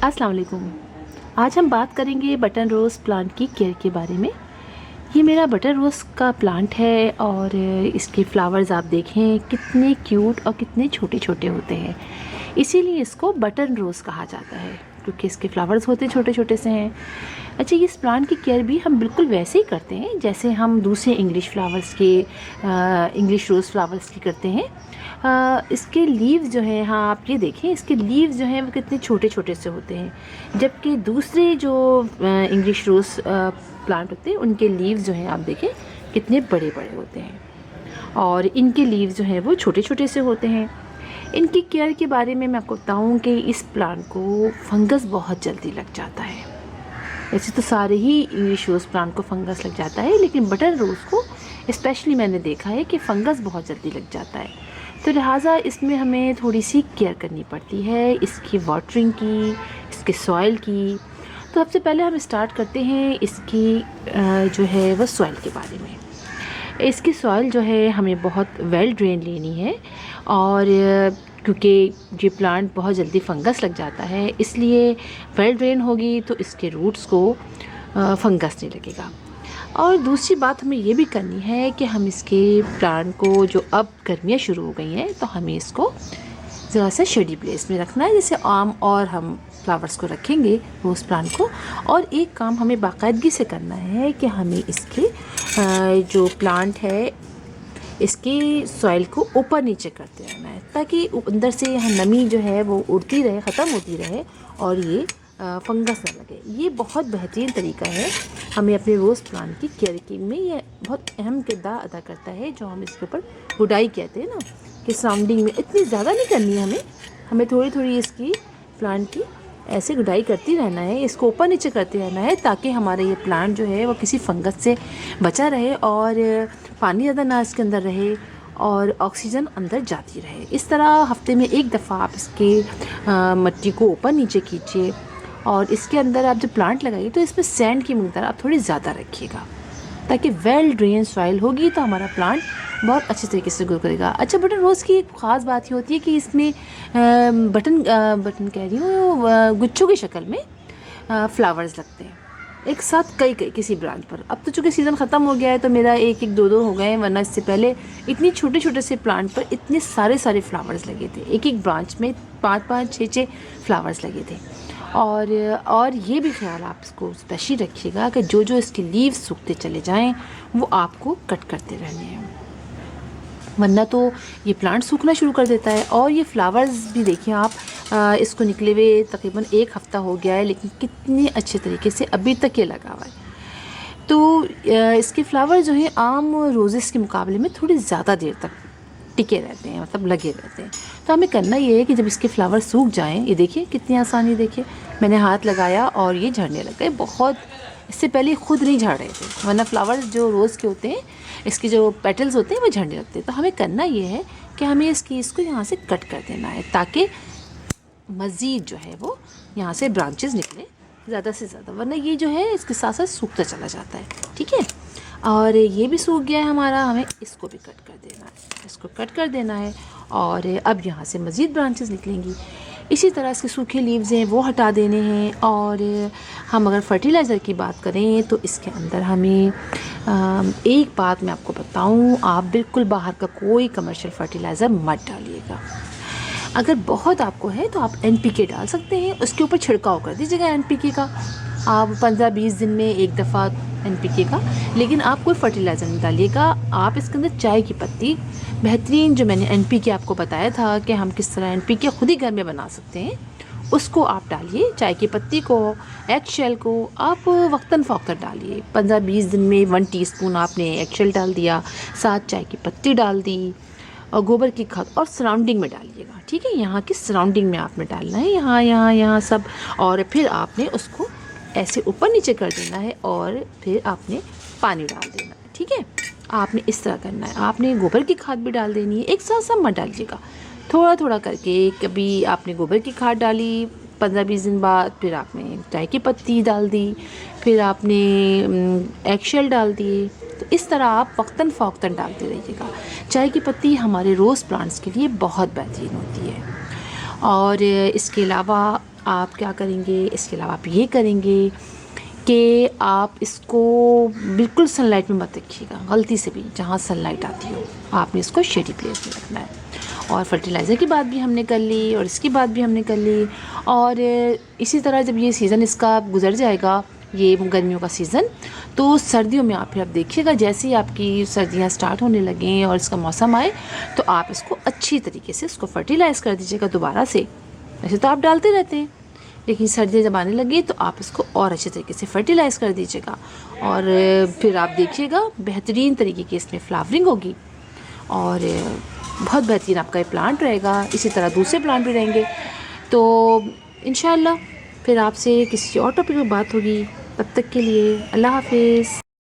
अस्सलाम वालेकुम। आज हम बात करेंगे बटन रोज़ प्लांट की केयर के बारे में। ये मेरा बटन रोज़ का प्लांट है और इसके फ्लावर्स आप देखें कितने क्यूट और कितने छोटे छोटे होते हैं, इसीलिए इसको बटन रोज़ कहा जाता है क्योंकि इसके फ्लावर्स होते छोटे छोटे से हैं। अच्छा, इस प्लांट की केयर भी हम बिल्कुल वैसे ही करते हैं जैसे हम दूसरे इंग्लिश फ्लावर्स के इंग्लिश रोज़ फ्लावर्स की करते हैं। इसके लीव्स जो हैं, हाँ आप ये देखें, इसके लीव्स जो हैं वो कितने छोटे छोटे से होते हैं, जबकि दूसरे जो इंग्लिश रोज़ प्लांट होते हैं उनके लीव्स जो हैं आप देखें कितने बड़े बड़े होते हैं और इनके लीव्स जो हैं वो छोटे छोटे से होते हैं। इनकी केयर के बारे में मैं आपको बताऊँ कि इस प्लांट को फंगस बहुत जल्दी लग जाता है। वैसे तो सारे ही इंग्लिश रोज़ प्लांट को फंगस लग जाता है, लेकिन बटन रोज़ को स्पेशली मैंने देखा है कि फ़ंगस बहुत जल्दी लग जाता है, तो लिहाजा इसमें हमें थोड़ी सी केयर करनी पड़ती है, इसकी वाटरिंग की, इसके सॉइल की। तो सबसे पहले हम स्टार्ट करते हैं इसकी जो है वो सॉइल के बारे में। इसकी सॉइल जो है हमें बहुत वेल ड्रेन लेनी है और क्योंकि ये प्लांट बहुत जल्दी फंगस लग जाता है, इसलिए वेल ड्रेन होगी तो इसके रूट्स को फंगस नहीं लगेगा। और दूसरी बात हमें ये भी करनी है कि हम इसके प्लांट को, जो अब गर्मियाँ शुरू हो गई हैं, तो हमें इसको ज़रा सा शेडी प्लेस में रखना है, जैसे आम और हम फ्लावर्स को रखेंगे रोज़ प्लांट को। और एक काम हमें बाकायदगी से करना है कि हमें इसके जो प्लांट है इसकी सॉइल को ऊपर नीचे करते रहना है, ताकि अंदर से नमी जो है वो उड़ती रहे, ख़त्म होती रहे और ये फंगस ना लगे। ये बहुत बेहतरीन तरीका है हमें अपने रोज़ प्लांट की केयर में, ये बहुत अहम किरदार अदा करता है। जो हम इसके ऊपर गुडाई कहते हैं ना, कि सराउंडिंग में इतनी ज़्यादा नहीं करनी है हमें थोड़ी थोड़ी इसकी प्लांट की ऐसे गुडाई करती रहना है, इसको ऊपर नीचे करते रहना है, ताकि हमारा ये प्लांट जो है वो किसी फंगस से बचा रहे और पानी ज़्यादा ना इसके अंदर रहे और ऑक्सीजन अंदर जाती रहे। इस तरह हफ्ते में एक दफ़ा आप इसके मिट्टी को ऊपर नीचे कीजिए और इसके अंदर आप जब प्लांट लगाइए तो इसमें सैंड की मकदार आप थोड़ी ज़्यादा रखिएगा, ताकि वेल ड्रेन सॉइल होगी तो हमारा प्लांट बहुत अच्छे तरीके से ग्रो करेगा। अच्छा, बटन रोज़ की एक ख़ास बात ये होती है कि इसमें बटन कह रही हूँ, गुच्छों की शक्ल में फ्लावर्स लगते हैं एक साथ, कई किसी ब्रांच पर। अब तो चूँकि सीज़न ख़त्म हो गया है तो मेरा एक एक दो हो गए हैं, वरना इससे पहले इतनी छोटे छोटे से प्लांट पर इतने सारे फ्लावर्स लगे थे, एक एक ब्रांच में 5-5 6-6 फ्लावर्स लगे थे। और ये भी ख्याल आप इसको स्पेशली रखिएगा कि जो इसके लीव्स सूखते चले जाएं वो आपको कट करते रहने हैं, वरना तो ये प्लांट सूखना शुरू कर देता है। और ये फ्लावर्स भी देखिए आप, इसको निकले हुए तकरीबन 1 हफ़्ता हो गया है, लेकिन कितने अच्छे तरीके से अभी तक ये लगा हुआ है। तो इसके फ्लावर जो हैं आम रोज़ेस के मुकाबले में थोड़ी ज़्यादा देर तक टिके रहते हैं, मतलब लगे रहते हैं। तो हमें करना ये है कि जब इसके फ्लावर सूख जाएं, ये देखिए कितनी आसानी, देखिए मैंने हाथ लगाया और ये झड़ने लग गए। बहुत इससे पहले खुद नहीं झड़ रहे थे, वरना फ्लावर्स जो रोज़ के होते हैं, इसके जो पेटल्स होते हैं वो झड़ने लगते हैं। तो हमें करना ये है कि हमें इसको यहाँ से कट कर देना है, ताकि मज़ीद जो है वो यहाँ से ब्रांचेस निकले ज़्यादा से ज़्यादा, वरना ये जो है इसके साथ साथ सूखता चला जाता है। ठीक है, और ये भी सूख गया है हमारा, हमें इसको भी कट कर देना है, इसको कट कर देना है और अब यहाँ से मज़ीद ब्रांचेस निकलेंगी। इसी तरह इसके सूखे लीव्स हैं वो हटा देने हैं। और हम अगर फर्टिलाइज़र की बात करें तो इसके अंदर हमें एक बात मैं आपको बताऊं, आप बिल्कुल बाहर का कोई कमर्शियल फर्टिलाइज़र मत डालिएगा। अगर बहुत आपको है तो आप NPK डाल सकते हैं, उसके ऊपर छिड़काव कर दीजिएगा NPK का, आप 15-20 दिन में एक दफ़ा NPK का, लेकिन आप कोई फर्टिलाइज़र नहीं डालिएगा। आप इसके अंदर चाय की पत्ती, बेहतरीन जो मैंने NPK आपको बताया था कि हम किस तरह NPK खुद ही घर में बना सकते हैं, उसको आप डालिए। चाय की पत्ती को, एग शेल को आप वक्तन फ़ौक़्तन डालिए। 15-20 दिन में 1 टीस्पून आपने एग शेल डाल दिया, 7 चाय की पत्ती डाल दी और गोबर की खाद, और सराउंडिंग में डालिएगा। ठीक है, यहाँ की सराउंडिंग में आपने डालना है, यहाँ सब, और फिर आपने उसको ऐसे ऊपर नीचे कर देना है और फिर आपने पानी डाल देना है। ठीक है, आपने इस तरह करना है। आपने गोबर की खाद भी डाल देनी है, एक साथ सब मत डालिएगा, थोड़ा थोड़ा करके। कभी आपने गोबर की खाद डाली, 15-20 दिन बाद फिर आपने चाय की पत्ती डाल दी, फिर आपने एग शेल डाल दिए। तो इस तरह आप वक्तन फ़ौक़्तन डालते रहिएगा। चाय की पत्ती हमारे रोज़ प्लांट्स के लिए बहुत बेहतरीन होती है। और इसके अलावा आप क्या करेंगे, इसके अलावा आप ये करेंगे कि आप इसको बिल्कुल सनलाइट में मत रखिएगा, गलती से भी जहाँ सनलाइट आती हो आपने इसको शेडी प्लेस में रखना है। और फर्टिलाइज़र की बात भी हमने कर ली और इसकी बात भी हमने कर ली। और इसी तरह जब ये सीज़न इसका गुजर जाएगा, ये गर्मियों का सीज़न, तो सर्दियों में आप देखिएगा जैसे ही आपकी सर्दियाँ स्टार्ट होने लगें और इसका मौसम आए तो आप इसको अच्छी तरीके से इसको फर्टिलाइज़ कर दीजिएगा दोबारा से। वैसे तो आप डालते रहते हैं, लेकिन सर्दियाँ जब आने लगी तो आप इसको और अच्छे तरीके से फर्टिलाइज़ कर दीजिएगा। और फिर आप देखिएगा बेहतरीन तरीके की इसमें फ्लावरिंग होगी और बहुत बेहतरीन आपका ये प्लांट रहेगा। इसी तरह दूसरे प्लांट भी रहेंगे। तो इंशाल्लाह फिर आपसे किसी और टॉपिक पर बात होगी। तब तक के लिए अल्लाह हाफिज़।